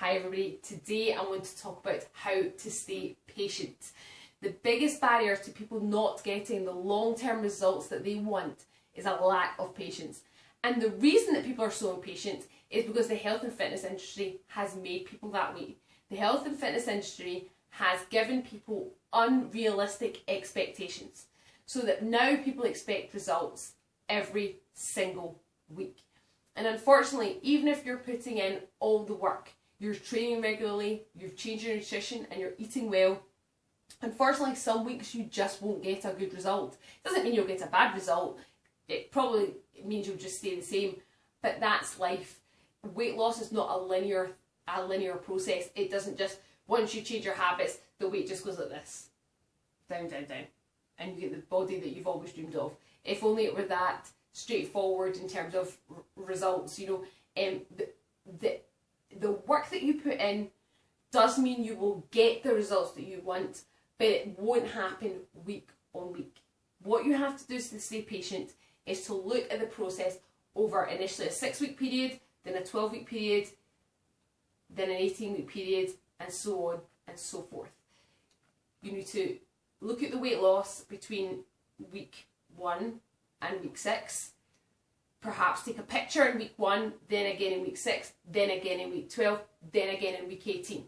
Hi everybody, today I want to talk about how to stay patient. The biggest barrier to people not getting the long-term results that they want is a lack of patience. And the reason that people are so impatient is because the health and fitness industry has made people that way. The health and fitness industry has given people unrealistic expectations, so that now people expect results every single week. And unfortunately, even if you're putting in all the work, you're training regularly, you've changed your nutrition and you're eating well, unfortunately some weeks you just won't get a good result. It doesn't mean you'll get a bad result, it probably means you'll just stay the same, but that's life. Weight loss is not a linear process. It doesn't just, once you change your habits, the weight just goes like this, down, down, down, and you get the body that you've always dreamed of. If only it were that straightforward in terms of results, you know. The work that you put in does mean you will get the results that you want, but it won't happen week on week. What you have to do to stay patient is to look at the process over initially a 6-week period, then a 12-week period, then an 18-week period, and so on and so forth. You need to look at the weight loss between week 1 and week 6. Perhaps take a picture in week 1, then again in week 6, then again in week 12, then again in week 18.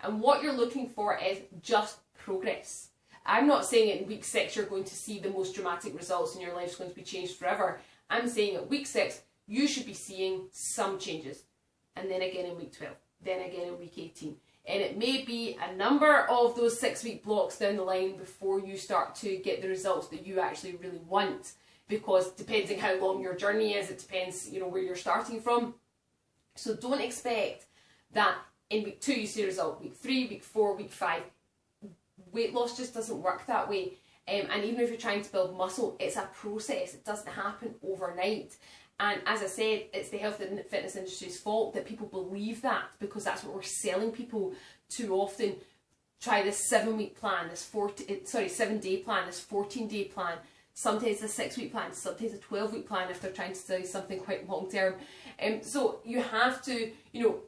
And what you're looking for is just progress. I'm not saying in week 6 you're going to see the most dramatic results and your life's going to be changed forever. I'm saying at week 6 you should be seeing some changes. And then again in week 12, then again in week 18. And it may be a number of those 6-week blocks down the line before you start to get the results that you actually really want. Because depending how long your journey is, it depends, you know, where you're starting from. So don't expect that in week 2 you see a result, week 3, week 4, week 5. Weight loss just doesn't work that way. And even if you're trying to build muscle, it's a process. It doesn't happen overnight. And as I said, it's the health and fitness industry's fault that people believe that, because that's what we're selling people too often. Try this 7-week plan, this 7-day plan, this 14-day plan. Sometimes a 6-week plan, sometimes a 12-week plan if they're trying to study something quite long term. So you have to, you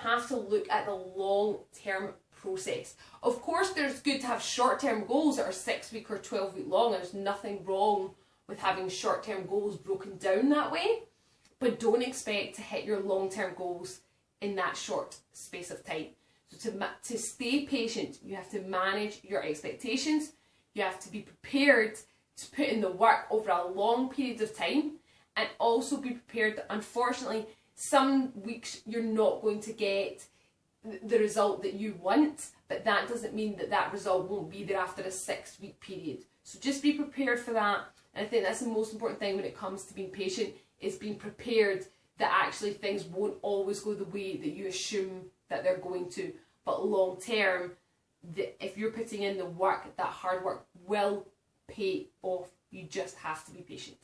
have to look at the long term process. Of course, there's good to have short term goals that are 6-week or 12-week long. There's nothing wrong with having short term goals broken down that way, but don't expect to hit your long term goals in that short space of time. So to stay patient, you have to manage your expectations. You have to be prepared to put in the work over a long period of time, and also be prepared that unfortunately some weeks you're not going to get the result that you want, but that doesn't mean that that result won't be there after a 6-week period. So just be prepared for that, and I think that's the most important thing when it comes to being patient, is being prepared that actually things won't always go the way that you assume that they're going to, but long term, if you're putting in the work, that hard work will pay off. You just have to be patient.